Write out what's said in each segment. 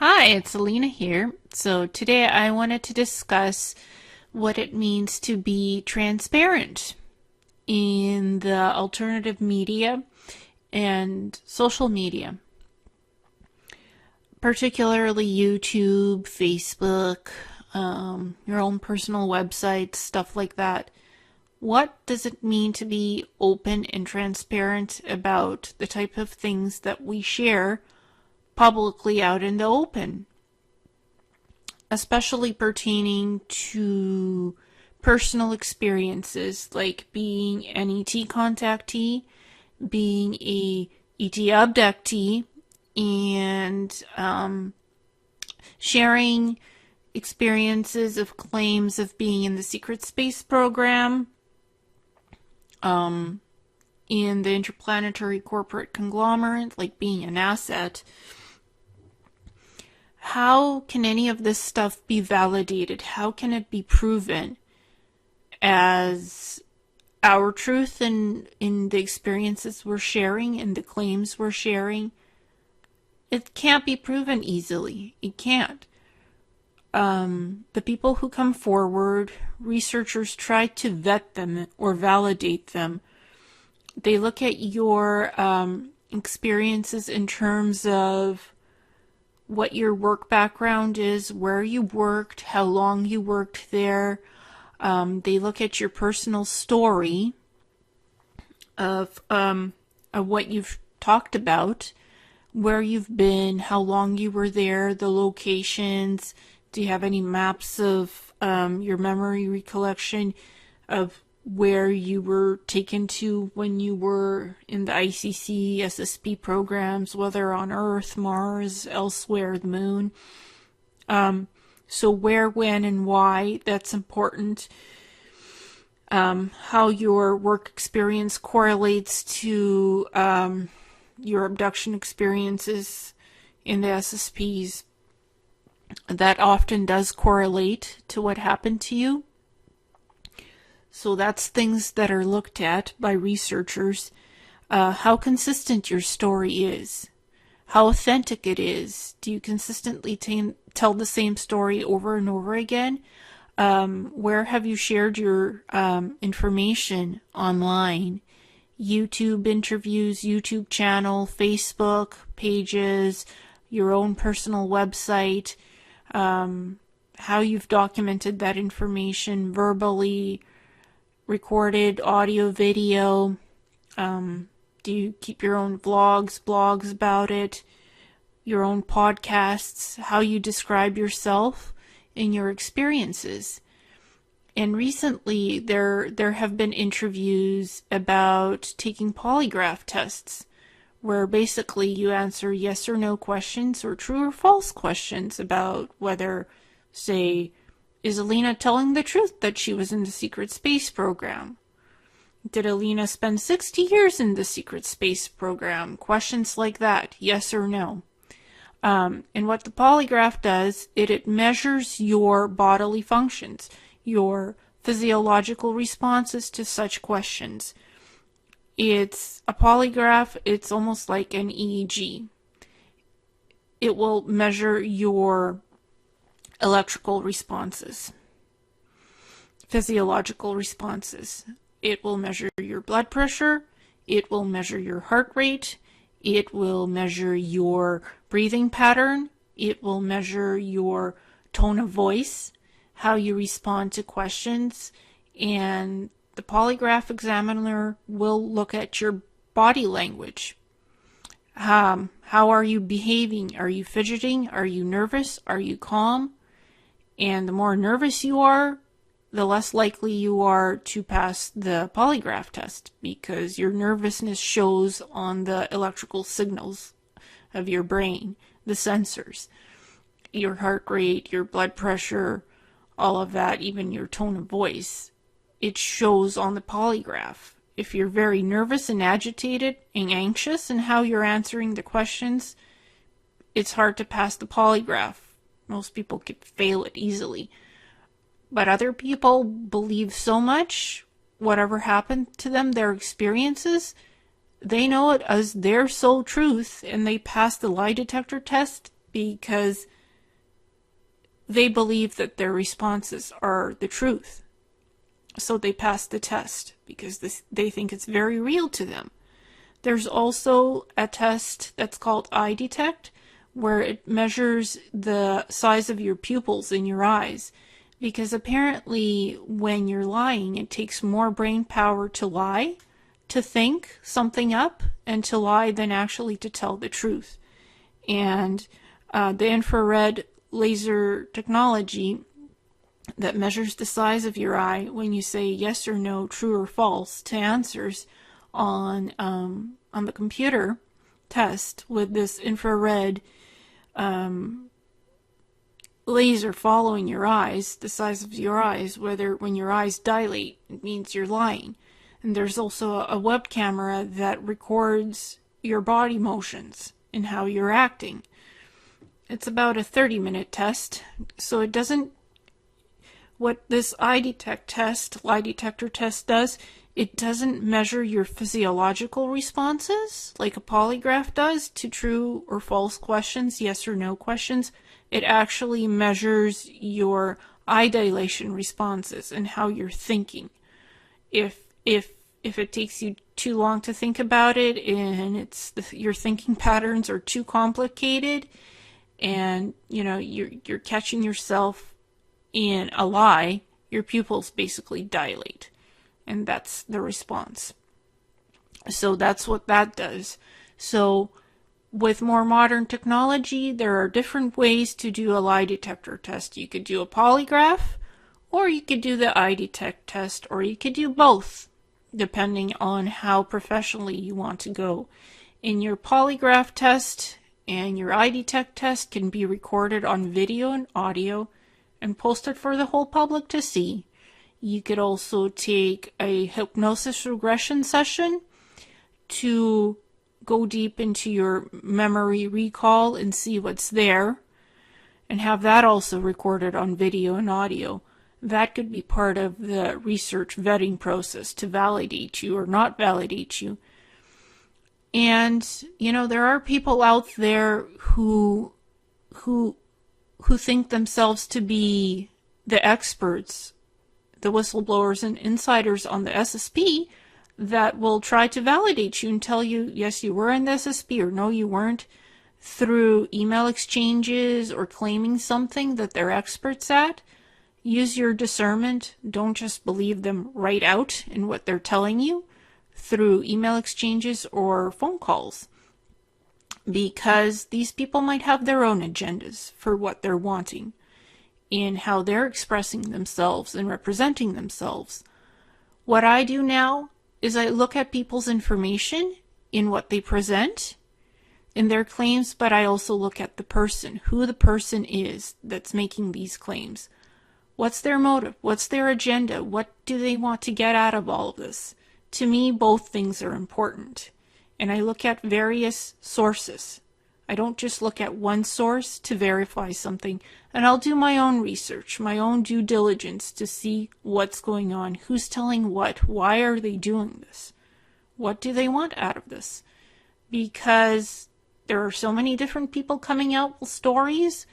Hi, it's Ileana here. So today I wanted to discuss what it means to be transparent in the alternative media and social media, particularly YouTube, Facebook, your own personal websites, stuff like that. What does it mean to be open and transparent about the type of things that we share publicly out in the open, especially pertaining to personal experiences like being an ET contactee, being a ET abductee, and sharing experiences of claims of being in the secret space program, in the Interplanetary Corporate Conglomerate, like being an asset. How can any of this stuff be validated? How can it be proven as our truth in the experiences we're sharing and the claims we're sharing? It can't be proven easily. It can't. The people who come forward, researchers try to vet them or validate them. They look at your experiences in terms of what your work background is, where you worked, how long you worked there. They look at your personal story of what you've talked about, where you've been, how long you were there, the locations. Do you have any maps of your memory recollection of where you were taken to when you were in the ICC, SSP programs, whether on Earth, Mars, elsewhere, the moon? So where, when, and why, that's important. How your work experience correlates to your abduction experiences in the SSPs. That often does correlate to what happened to you. So that's things that are looked at by researchers. How consistent your story is. How authentic it is. Do you consistently tell the same story over and over again? Where have you shared your information online? YouTube interviews, YouTube channel, Facebook pages, your own personal website. How you've documented that information verbally, recorded audio, video. Do you keep your own blogs about it, your own podcasts, how you describe yourself and your experiences? And recently there have been interviews about taking polygraph tests, where basically you answer yes or no questions or true or false questions about whether, say, is Ileana telling the truth that she was in the secret space program? Did Ileana spend 60 years in the secret space program? Questions like that, yes or no. And what the polygraph does, it measures your bodily functions, your physiological responses to such questions. It's a polygraph, it's almost like an EEG. It will measure your electrical responses, physiological responses. It will measure your blood pressure, it will measure your heart rate, it will measure your breathing pattern, it will measure your tone of voice, how you respond to questions, and the polygraph examiner will look at your body language. How are you behaving? Are you fidgeting? Are you nervous? Are you calm? And the more nervous you are, the less likely you are to pass the polygraph test, because your nervousness shows on the electrical signals of your brain, the sensors, your heart rate, your blood pressure, all of that, even your tone of voice. It shows on the polygraph. If you're very nervous and agitated and anxious in how you're answering the questions, it's hard to pass the polygraph. Most people could fail it easily. But other people believe so much, whatever happened to them, their experiences, they know it as their sole truth, and they pass the lie detector test because they believe that their responses are the truth. So they pass the test because they think it's very real to them. There's also a test that's called eye detect, where it measures the size of your pupils in your eyes. Because apparently when you're lying, it takes more brain power to lie, to think something up, and to lie than actually to tell the truth. And the infrared laser technology that measures the size of your eye when you say yes or no, true or false to answers on the computer test with this infrared laser following your eyes, the size of your eyes, whether when your eyes dilate, it means you're lying. And there's also a web camera that records your body motions and how you're acting. It's about a 30-minute test, so it doesn't, what this lie detector test does, it doesn't measure your physiological responses like a polygraph does to true or false questions, yes or no questions. It actually measures your eye dilation responses and how you're thinking. If it takes you too long to think about it and your thinking patterns are too complicated, and you're catching yourself in a lie, your pupils basically dilate. And that's the response. So that's what that does. So with more modern technology, there are different ways to do a lie detector test. You could do a polygraph, or you could do the eye detect test, or you could do both, depending on how professionally you want to go. In your polygraph test and your eye detect test can be recorded on video and audio and posted for the whole public to see. You could also take a hypnosis regression session to go deep into your memory recall and see what's there, and have that also recorded on video and audio. That could be part of the research vetting process to validate you or not validate you. And, there are people out there who think themselves to be the experts, the whistleblowers and insiders on the SSP, that will try to validate you and tell you, yes, you were in the SSP, or no, you weren't, through email exchanges or claiming something that they're experts at. Use your discernment. Don't just believe them right out in what they're telling you through email exchanges or phone calls, because these people might have their own agendas for what they're wanting in how they're expressing themselves and representing themselves. What I do now is I look at people's information in what they present, in their claims, but I also look at the person, who the person is that's making these claims. What's their motive? What's their agenda? What do they want to get out of all of this? To me, both things are important. And I look at various sources. I don't just look at one source to verify something. And I'll do my own research, my own due diligence to see what's going on, who's telling what, why are they doing this? What do they want out of this? Because there are so many different people coming out with stories.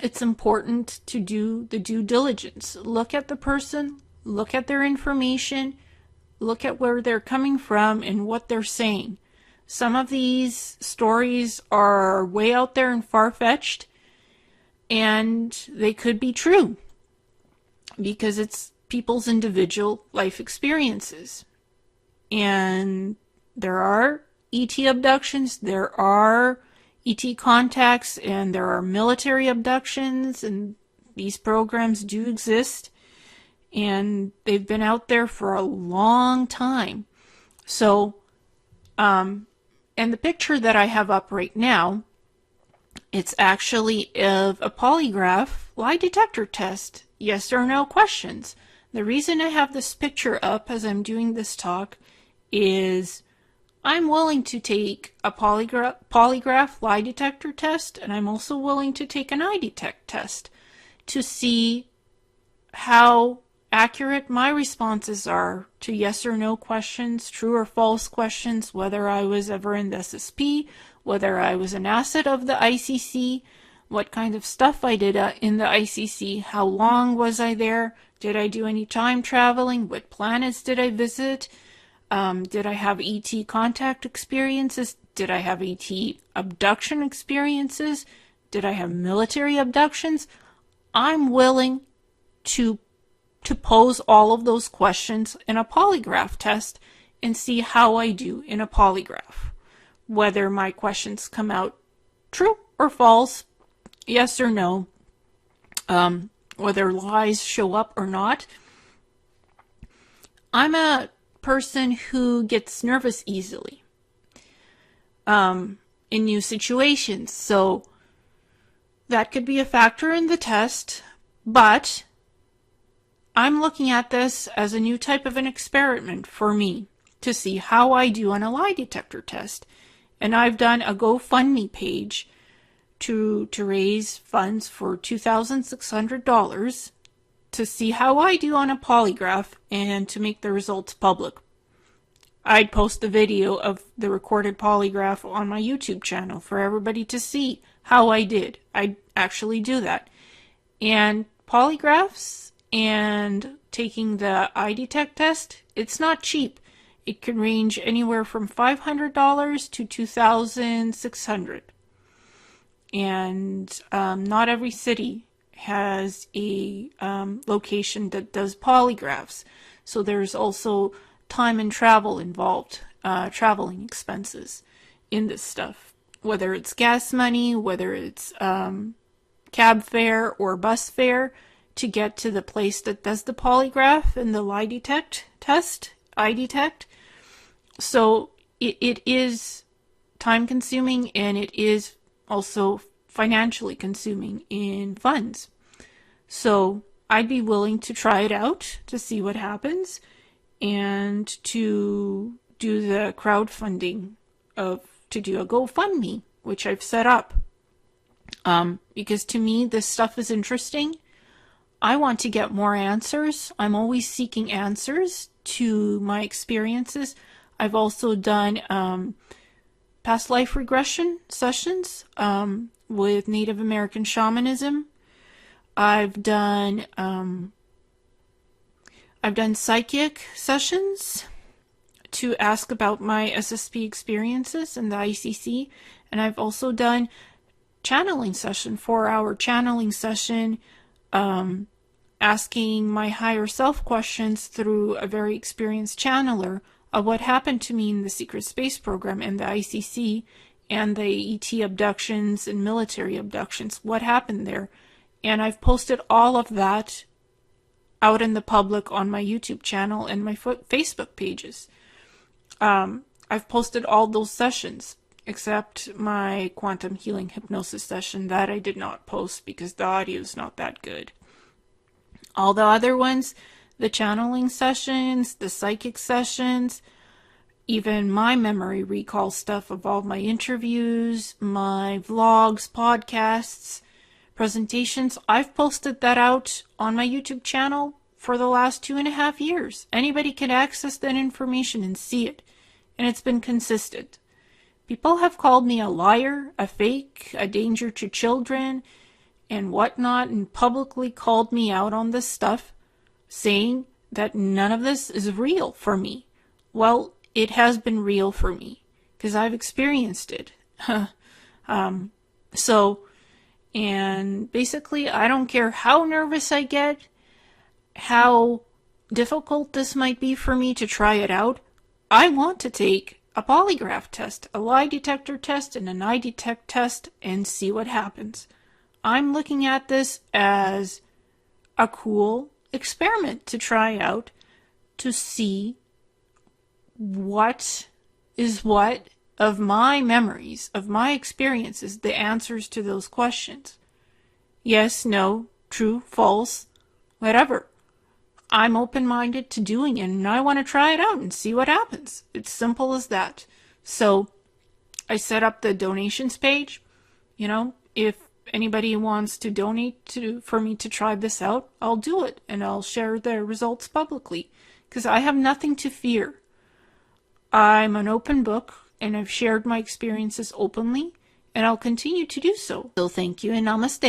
It's important to do the due diligence. Look at the person, look at their information, look at where they're coming from and what they're saying. Some of these stories are way out there and far-fetched, and they could be true because it's people's individual life experiences. And there are ET abductions, there are ET contacts, and there are military abductions, and these programs do exist, and they've been out there for a long time. So, and the picture that I have up right now, it's actually of a polygraph lie detector test, yes or no questions. The reason I have this picture up as I'm doing this talk is I'm willing to take a polygraph lie detector test, and I'm also willing to take an eye detect test to see how accurate my responses are to yes or no questions, true or false questions, whether I was ever in the SSP, whether I was an asset of the ICC, what kind of stuff I did in the ICC, how long was I there, did I do any time traveling, what planets did I visit, did I have ET contact experiences, did I have ET abduction experiences, did I have military abductions? I'm willing to pose all of those questions in a polygraph test and see how I do in a polygraph. Whether my questions come out true or false, yes or no, whether lies show up or not. I'm a person who gets nervous easily in new situations, so that could be a factor in the test, but I'm looking at this as a new type of an experiment for me to see how I do on a lie detector test. And I've done a GoFundMe page to raise funds for $2,600 to see how I do on a polygraph and to make the results public. I'd post the video of the recorded polygraph on my YouTube channel for everybody to see how I did. I'd actually do that. And polygraphs and taking the eye detect test, it's not cheap. It can range anywhere from $500 to $2,600. And not every city has a location that does polygraphs. So there's also time and travel involved, traveling expenses in this stuff. Whether it's gas money, whether it's cab fare or bus fare to get to the place that does the polygraph and the lie detect test, eye detect. So it is time consuming, and it is also financially consuming in funds. So I'd be willing to try it out to see what happens and to do the crowdfunding to do a GoFundMe, which I've set up. Because to me, this stuff is interesting. I want to get more answers. I'm always seeking answers to my experiences. I've also done past life regression sessions with Native American shamanism. I've done psychic sessions to ask about my SSP experiences in the ICC, and I've also done channeling session, 4-hour channeling session, asking my higher self questions through a very experienced channeler of what happened to me in the secret space program and the ICC and the ET abductions and military abductions. What happened there? And I've posted all of that out in the public on my YouTube channel and my Facebook pages. I've posted all those sessions except my quantum healing hypnosis session. That I did not post because the audio is not that good. All the other ones, the channeling sessions, the psychic sessions, even my memory recall stuff of all my interviews, my vlogs, podcasts, presentations, I've posted that out on my YouTube channel for the last 2.5 years. Anybody can access that information and see it. And it's been consistent. People have called me a liar, a fake, a danger to children, and whatnot, and publicly called me out on this stuff, saying that none of this is real for me. Well, it has been real for me, because I've experienced it. And basically, I don't care how nervous I get, how difficult this might be for me to try it out. I want to take a polygraph test, a lie detector test, and an eye detect test, and see what happens. I'm looking at this as a cool experiment to try out to see what is what of my memories, of my experiences, the answers to those questions. Yes, no, true, false, whatever. I'm open-minded to doing it, and I want to try it out and see what happens. It's simple as that. So I set up the donations page. You know, if anybody wants to donate for me to try this out, I'll do it, and I'll share the results publicly, because I have nothing to fear. I'm an open book. and I've shared my experiences openly, and I'll continue to do so. So thank you and namaste.